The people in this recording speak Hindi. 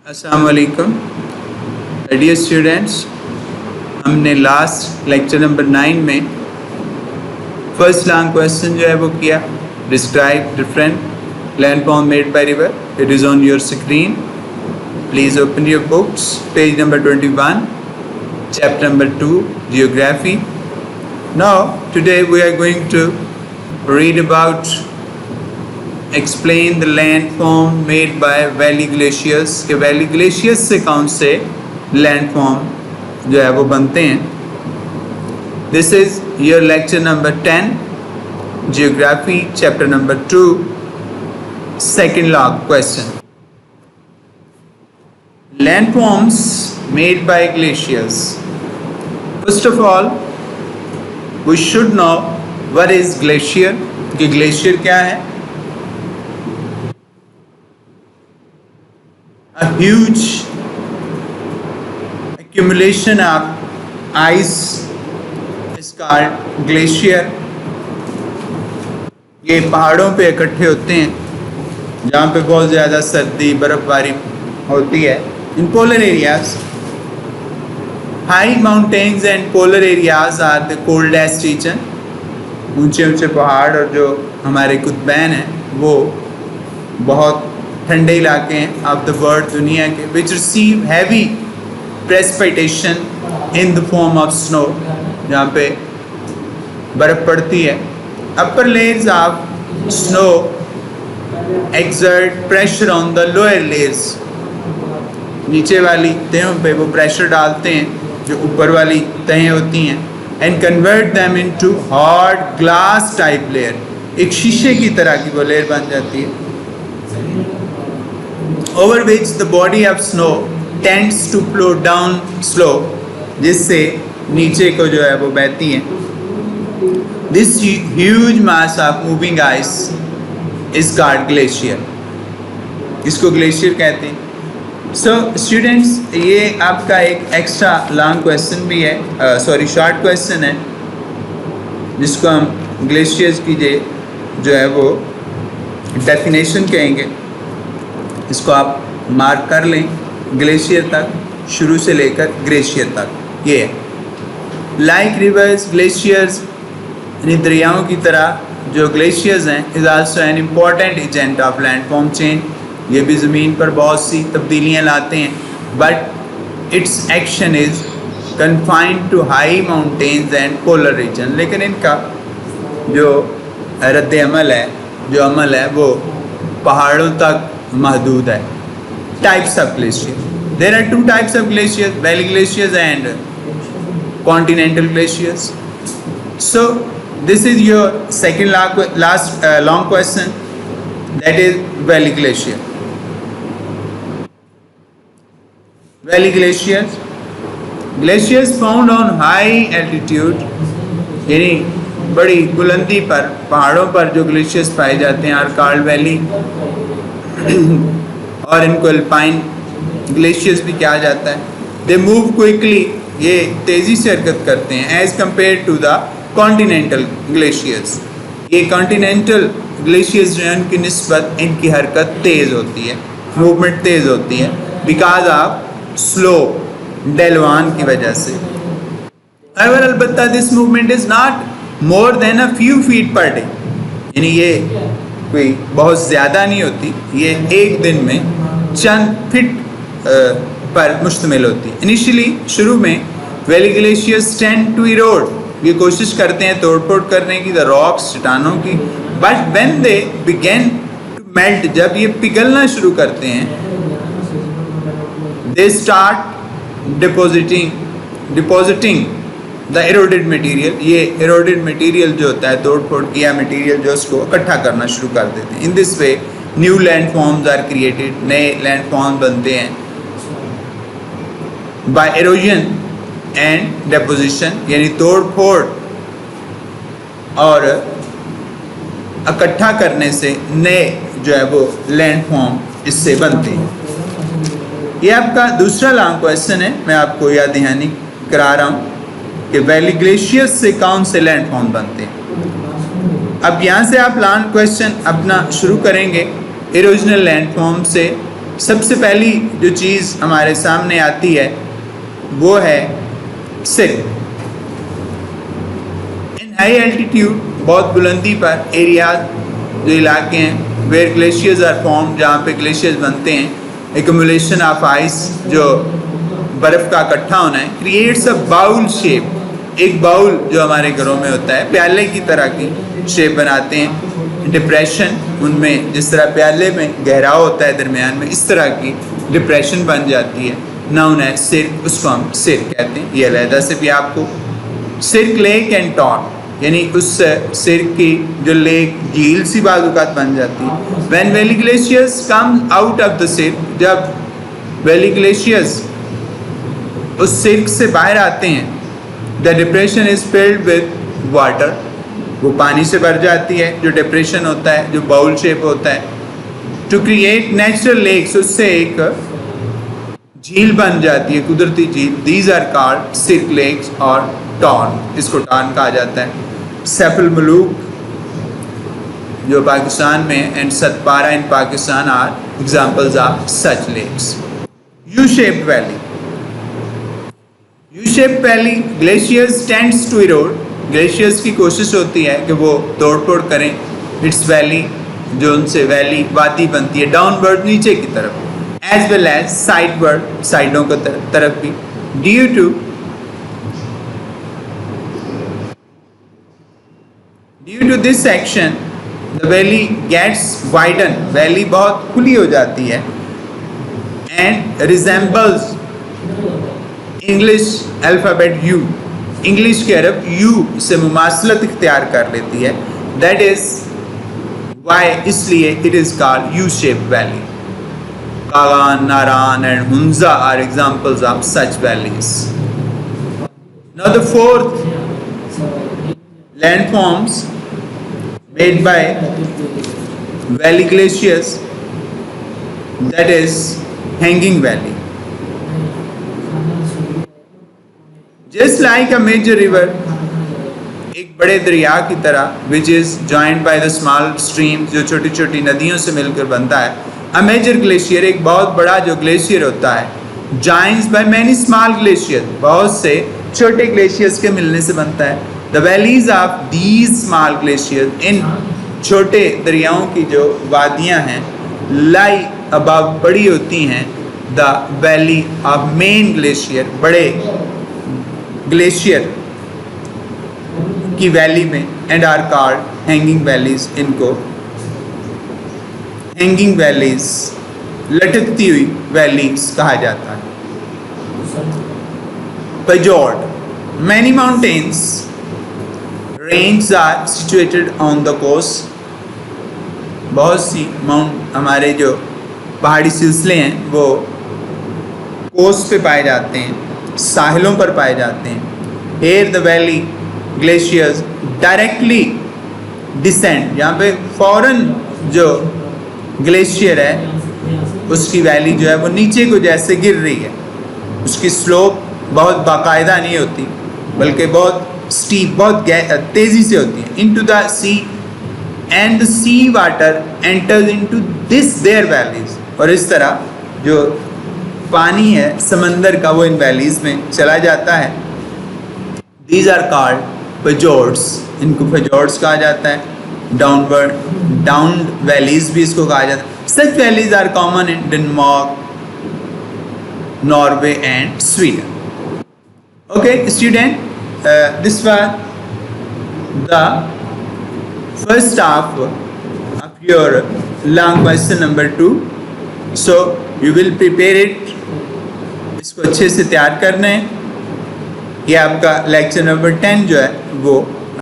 अस्सलाम वालेकुम डियर स्टूडेंट्स। हमने लास्ट लेक्चर नंबर 9 में फर्स्ट लॉन्ग क्वेश्चन जो है वो किया, describe different landform made by river. It is on your screen, please open your books, page number 21, chapter number 2, geography. Now today we are going to read about explain the landform made by valley glaciers के वैली ग्लेशियर्स से कौन से लैंडफॉर्म जो है वो बनते हैं। This is your lecture number 10, geography, chapter number 2, second long question. Landforms made by glaciers. First of all we should know what is glacier, कि ग्लेशियर क्या है। A huge accumulation of ice is called glacier। ये पहाड़ों पे इकट्ठे होते हैं जहाँ पे बहुत ज़्यादा सर्दी बर्फबारी होती है। In polar areas, high mountains and polar areas are the coldest region. ऊंचे ऊंचे पहाड़ और जो हमारे कुतुबैन हैं वो बहुत ठंडे इलाके हैं ऑफ द वर्ल्ड, दुनिया के, which receive heavy precipitation in the form of snow, जहाँ पे बर्फ पड़ती है। Upper layers of snow exert pressure on the lower layers. नीचे वाली तहों पे वो प्रेशर डालते हैं जो ऊपर वाली तहें होती हैं, and convert them into hard glass type layer. एक शीशे की तरह की वो लेयर बन जाती है, over which the body of snow tends to flow down slow, जिससे नीचे को जो है वो बहती है। This huge mass of moving ice is called glacier। इसको ग्लेशियर कहते हैं। So students, ये आपका एक एक्स्ट्रा लॉन्ग क्वेश्चन भी है, शॉर्ट क्वेश्चन है, जिसको हम ग्लेशियर्स की जो है वो डेफिनेशन कहेंगे। इसको आप मार्क कर लें, ग्लेशियर तक, शुरू से लेकर ग्लेशियर तक ये है। लाइक रिवर्स, ग्लेशियर्स यानी दरियाओं की तरह जो ग्लेशियर्स हैं is also an important agent of landform change. ये भी ज़मीन पर बहुत सी तब्दीलियाँ लाते हैं, but its action is confined to high mountains and polar region. लेकिन इनका जो रद्द अमल है, जो अमल है वो पहाड़ों तक महदूद है। Types of glacier, there are 2 types of glaciers, valley glaciers and continental glaciers. So this is your second last long question, that is valley glacier. Valley glaciers, glaciers found on high altitude, यानी बड़ी बुलंदी पर, पहाड़ों पर जो ग्लेशियर्स पाए जाते हैं आर कॉल्ड वैली, और इनको अल्पाइन ग्लेशियर्स भी कहा जाता है। दे मूव क्विकली, ये तेज़ी से हरकत करते हैं, as compare to the continental glaciers. ये कॉन्टिनेंटल ग्लेशियर्स जो हैं उनकी निस्बत इनकी हरकत तेज़ होती है, मूवमेंट तेज़ होती है, बिकॉज ऑफ स्लो डेलवान की वजह से। अगर अलबत्ता this movement is not more than a few feet per day, यानी ये कोई बहुत ज़्यादा नहीं होती, ये एक दिन में चंद फीट पर मुश्तमिल होती है। इनिशियली, शुरू में valley glaciers tend to erode, ये कोशिश करते हैं तोड़ फोड़ करने की, द रॉक्स, चट्टानों की, but when they begin to melt, जब ये पिघलना शुरू करते हैं, they start depositing the eroded material. ये एरोडेड मटीरियल जो होता है, तोड़ फोड़ किया मटीरियल जो, उसको इकट्ठा करना शुरू कर देते हैं। In this way new landforms are created, नए लैंडफॉर्म बनते हैं बाय एरोजन एंड डेपोजिशन, यानी तोड़ फोड़ और इकट्ठा करने से नए जो है वो लैंडफॉर्म इससे बनते हैं। ये आपका दूसरा लॉन्ग क्वेश्चन है, मैं आपको याद दहानी करा रहा हूँ कि वैली ग्लेशियर्स से कौन से लैंडफॉर्म बनते हैं। अब यहाँ से आप लॉन्ग क्वेश्चन अपना शुरू करेंगे इरोजनल लैंडफॉर्म से, सबसे पहली जो चीज़ हमारे सामने आती है वो है सिर्क। इन हाई एल्टीट्यूड, बहुत बुलंदी पर एरियाज, जो इलाके हैं वेयर ग्लेशियर्स आर फॉर्म, जहाँ पे ग्लेशियर्स बनते हैं, एक्यूमुलेशन ऑफ आइस, जो बर्फ़ का इकट्ठा होना है, क्रिएट्स अ बाउल शेप, एक बाउल जो हमारे घरों में होता है, प्याले की तरह की शेप बनाते हैं। डिप्रेशन, उनमें जिस तरह प्याले में गहराव होता है दरमियान में, इस तरह की डिप्रेशन बन जाती है, नाउन है सिर्क, उसको हम सिर्क कहते हैं। ये अलहदा से भी आपको सिर्क लेक एंड टॉन, यानी उस सिर्क की जो लेक झील सी बाज़ात बन जाती है। When valley glaciers come out of the cirque, जब वैली ग्लेशियर्स उस सिर्क से बाहर आते हैं, the depression is filled with water, वो पानी से भर जाती है, जो डिप्रेशन होता है, जो बाउल शेप होता है, टू क्रिएट नेचुरल लेक्स, उससे एक झील बन जाती है, कुदरती झील। These are called cirque lakes और टॉन, इसको टॉन कहा जाता है। सेफल मलूक जो पाकिस्तान में and Satpara in Pakistan are examples of such lakes. U shaped valley, U shape valley, glaciers tends to erode, glaciers की कोशिश होती है कि वो तोड़ फोड़ करें इट्स वैली, जो उनसे वैली वादी बनती है, डाउनवर्ड, नीचे की तरफ, एज वेल एज साइडवर्ड, साइडों को तरफ भी। Due to this action the valley gets widen, valley बहुत खुली हो जाती है, and resembles English alphabet U, English के अरब यू से मुमासलत इख्तियार कर लेती है। दैट इज वाई, इसलिए it is called U shape valley. Kaghan, Naran and Hunza are examples of such valleys. Now the fourth landforms made by valley glaciers, that is hanging valley. Just like a major river, एक बड़े दरिया की तरह, which is joined by the small streams, जो छोटी छोटी नदियों से मिलकर बनता है, a major glacier, एक बहुत बड़ा जो ग्लेशियर होता है, joins by many small glaciers, बहुत से छोटे ग्लेशियर्स के मिलने से बनता है। The valleys of these small glaciers, इन छोटे दरियाओं की जो वादियाँ हैं, lie above, बड़ी होती हैं, the valley of main glacier, बड़े ग्लेशियर की वैली में, and are called hanging valleys, इनको hanging valleys, लटकती हुई वैलीज कहा जाता है। Fjord, many mountains ranges are situated on the coast, बहुत सी माउंट, हमारे जो पहाड़ी सिलसिले हैं वो कोस्ट पे पाए जाते हैं, साहिलों पर पाए जाते हैं। Here the valley glaciers directly descend, यहाँ पे फौरन जो ग्लेशियर है उसकी वैली जो है वो नीचे को जैसे गिर रही है, उसकी स्लोप बहुत बाकायदा नहीं होती बल्कि बहुत स्टीप, बहुत तेज़ी से होती है। Into the sea and the sea water enters into this there valleys, और इस तरह जो पानी है समंदर का वो इन वैलीज में चला जाता है। दीज आर कॉल्ड fjords, इनको fjords कहा जाता है। डाउनवर्ड, डाउन वैलीज भी इसको कहा जाता है। Such valleys are common in Denmark, Norway and Sweden. Okay, student, this was the first half of your long question number 2. So you will prepare it. इसको अच्छे से तैयार करना है। ये आपका लेक्चर नंबर 10 जो है वो